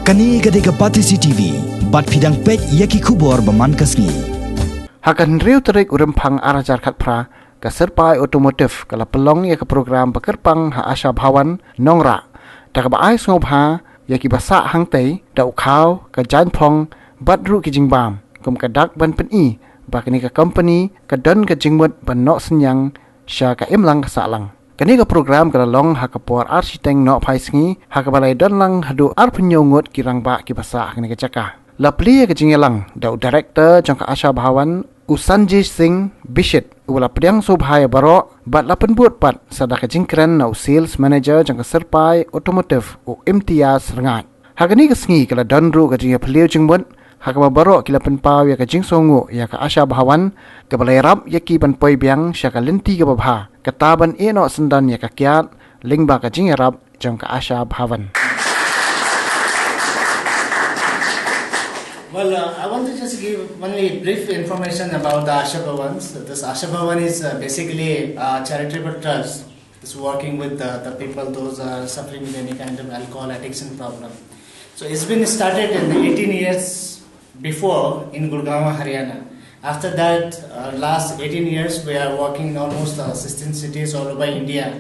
Kani gadega Patisi TV, bat pidang pek yaki kubor baman kasni. Hakan riu terik urempang arajar kat pra ke Syrpai Automotive kala pelong ya ke program bekerpang ha Asha Bhavan nongra. Da ke baai sngop ha yaki basak hang tei da ukau ke Jaiñphong bat ru ke Jingbam. Kum ke dak ban pen i bakni ke company ke don ke jingmut ban nok Synñiang sya ke imlang ke salang. Kani ke program kala long ha ke por architeng nok pai sngi ha ke balai don lang hadu ar penyongut kirang ba ki basak kani ke cakah. La pli ke jingelang da director jang ke Asha Bhavan Jaiñphong Bishit ula pediang subhaya barok bat lapen buat pat sada ke jingkren na sales manager jang ke Syrpai Automotive u imtiaz rengat. Hagani ke sngi kala don ru ke jinge peliu jingmut hakama barok kila penpau ya ke jingsongu ya ke Asha Bhavan ke balai rap ya ki ban poi biang sya ke lenti ke babha ketaban eno sendan ya ke kiat lingba ke jing rap jang ke Asha Bhavan. Well, I want to just give only brief information about the Asha Bhavan. So this Asha Bhavan is basically a charitable trust. It's working with the people those are suffering with any kind of alcohol addiction problem. So it's been started in 18 years before in Gurgaon, Haryana. After that, last 18 years, we are working in almost 16 cities all over India,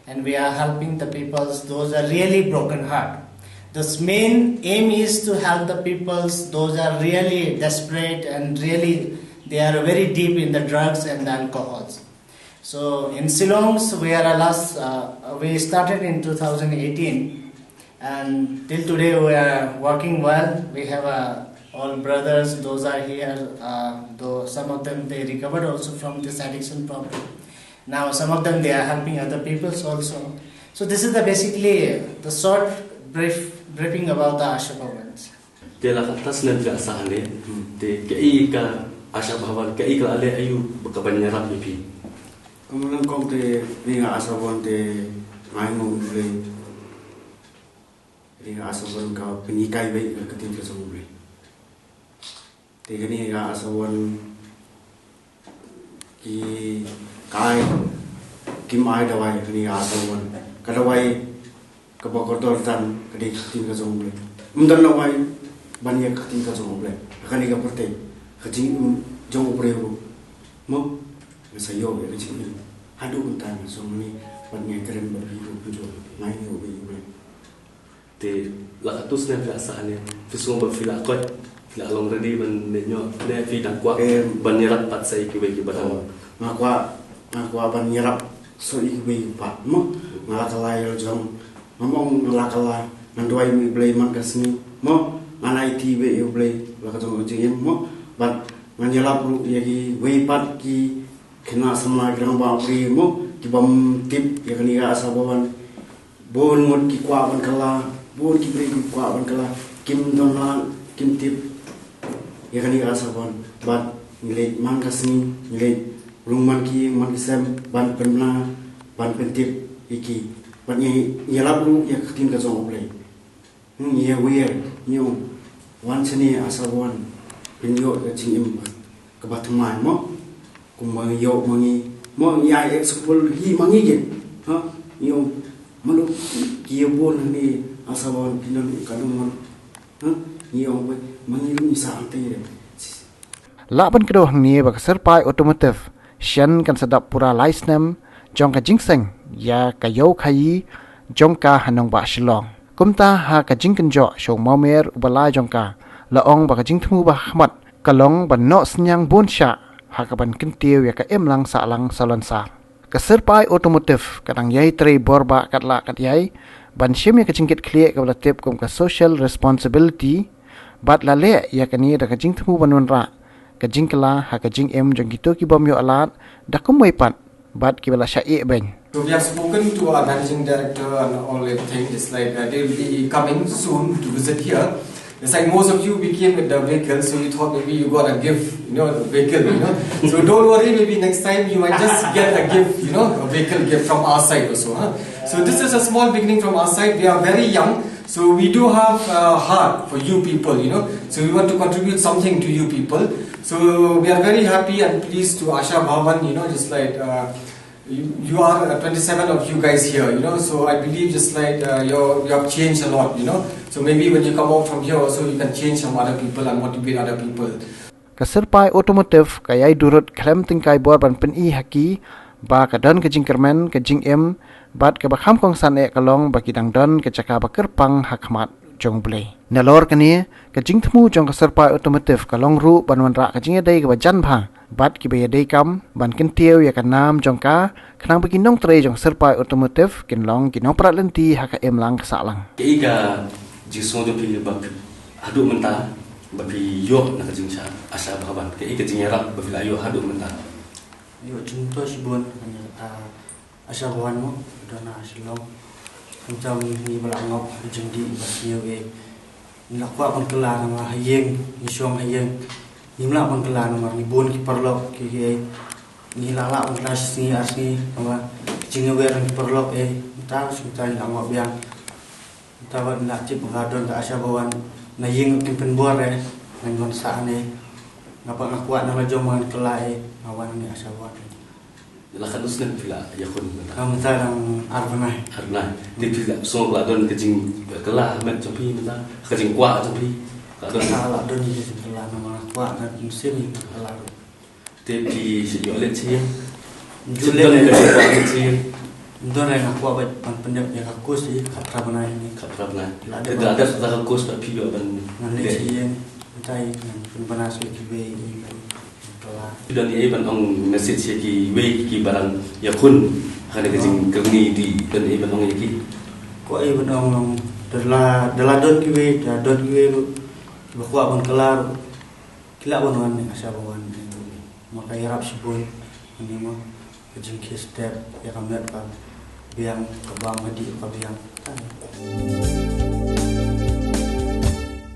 and we are helping the people, those are really broken heart. The main aim is to help the people, those are really desperate and really, they are very deep in the drugs and the alcohols. So in Shillong, we started in 2018, and till today we are working well. We have all brothers, those are here, though some of them they recovered also from this addiction problem. Now some of them they are helping other people also. So this is basically the short briefing about the Asha Bhavans. Dia lah atas nanti asal le, dia kei ka Asha Bhavan kei ka le ayu berkabannya rap lepi. Kemudian kau te dengan Asha Bhavan te main mula, dengan Asha Bhavan kau penikai baik ketika semula. Tegani dengan Asha Bhavan ki kai kim ai dawai dengan Asha Bhavan kadawai kebakotor tan kedik ketika semula. Mundan dawai banyak ketika semula. Akan ikan pertai kecing jauh bereu, mo saya yo kecing ni. Hadu untan semula banyak keren berhidup jual main yo berhidup. Te lah atus nanti asal le, semua berfila kot. Fila long ready ban nenyo ne fi dan kwa ban nyerap pat sai ki bai ki badang ngakwa ban nyerap so i bai pat mo ngalakalai jong ngomong ngalakala nanduai mi blai man kasni mo manai ti be yo blai la ka jong jeng mo bat nganyelap ru ye ki bai pat ki kena sama grang ba pri mo ki bam tip ya kani ga Asha Bhavan bon mod ki kwa ban kala bon ki bre ki kwa ban kala kim don la kim tip ya kani Asha Bhavan bat nilai man kasni nilai rumman ki man kisam ban penna ban pentip iki ban ye labru ya khatin ka jong play ye wear new one chani Asha Bhavan pinyo ka chingim ka bathmai mo kumma yo mangi mo ya example hi mangi ge ha yo malu ki bon ni Asha Bhavan pinon kanum ha yo mangi ni sa ante Laban kedua hang ni bak Syrpai Automotive syan kan sedap pura laisnem jong ka jingseng ya ka yo khai jong ka hanong ba Shillong kumta ha ka jingken jo shong momer ubala jong ka laong ba ka jingthmu ba khmat kalong ban no Synñiang bonsha ha ka ban kintiu ya ka emlang sa lang salon sa ka Syrpai Automotive kadang yai tre borba katla kat yai ban shim ya ka jingkit klie ka tip kum ka social responsibility bat la le ya ka ni da ka jingthmu banun ra kajing kala ha kajing jong gitu ki bom yo alat dak kumoi pat bat ki bala syai ben. So we have spoken to our managing director and all the things. It's like they will be coming soon to visit here. It's like most of you became with the vehicle, so you thought maybe you got a gift, the vehicle, So don't worry, maybe next time you might just get a gift, a vehicle gift from our side also. So this is a small beginning from our side. We are very young, so we do have a heart for you people, So we want to contribute something to you people. So we are very happy and pleased to Asha Bhavan, just like you are 27 of you guys here, so I believe just like you have changed a lot, so maybe when you come out from here also you can change some other people and motivate other people. Ka Syrpai Automotive kayai durut klem tingkai bor ban pen I haki ba ka don ke Jinkermen ke Jingbam bat ke bakham kong san e kalong ba kidang don ke caka ba kerpang hakmat jong blei. Nalor kani ke Jingthmu jong ka Syrpai Automotive kalong ru ban wan ra ka Jingedai ke ba Janpha bat ki be dei kam ban kin tieu ya ka nam jong ka khnang ba kinong tre jong Syrpai Automotive kin long kinong prat lenti ha ka em lang ka sa lang. Ke ika jisong jo pi ba hadu menta ba pi yo na ka jingsha Asha Bhavan ke ika jingerap ba pi ayo hadu menta. Yo contoh si bon Asha Bhavan mo dona silong macam ni belangop jengdi basio e nak kuat pun kelar nama hayeng ni suang hayeng ni melak pun kelar nama ni bon ki perlok ki ni lala pun kelas ni asni nama jingewer ki perlok ta sutai langop yang ta ba nak cip ngadon ka Asha Bhavan na yeng ki penbuar ngon sa ne ngapa nak kuat nama joman kelar awan ni Asha Bhavan Lakan usnan pila yakun menta. kamu tarang arbanai Harna di pila so la don ke jing kala met chopi menta ke jing kwa chopi ka don salah don ni sebelah nama kuat nak musim kelar te pi si yo le chi Julen ke kwa le chi don nak kuat ban pendek ya aku sih katrabanai ni kaprabna te da da kos pa pi yo ban nanti yang tai penasu kibe kelar dan ia ban ong message ki we ki barang yakun kana ke jing kami di dan ia ban ong ki ko ai benong dala don kibe da don kibe bakwa ban kelar kila bonon ni Asha Bhavan maka yarap siboy ini mah kejing step ya kamet pa biang ke bang madi ka biang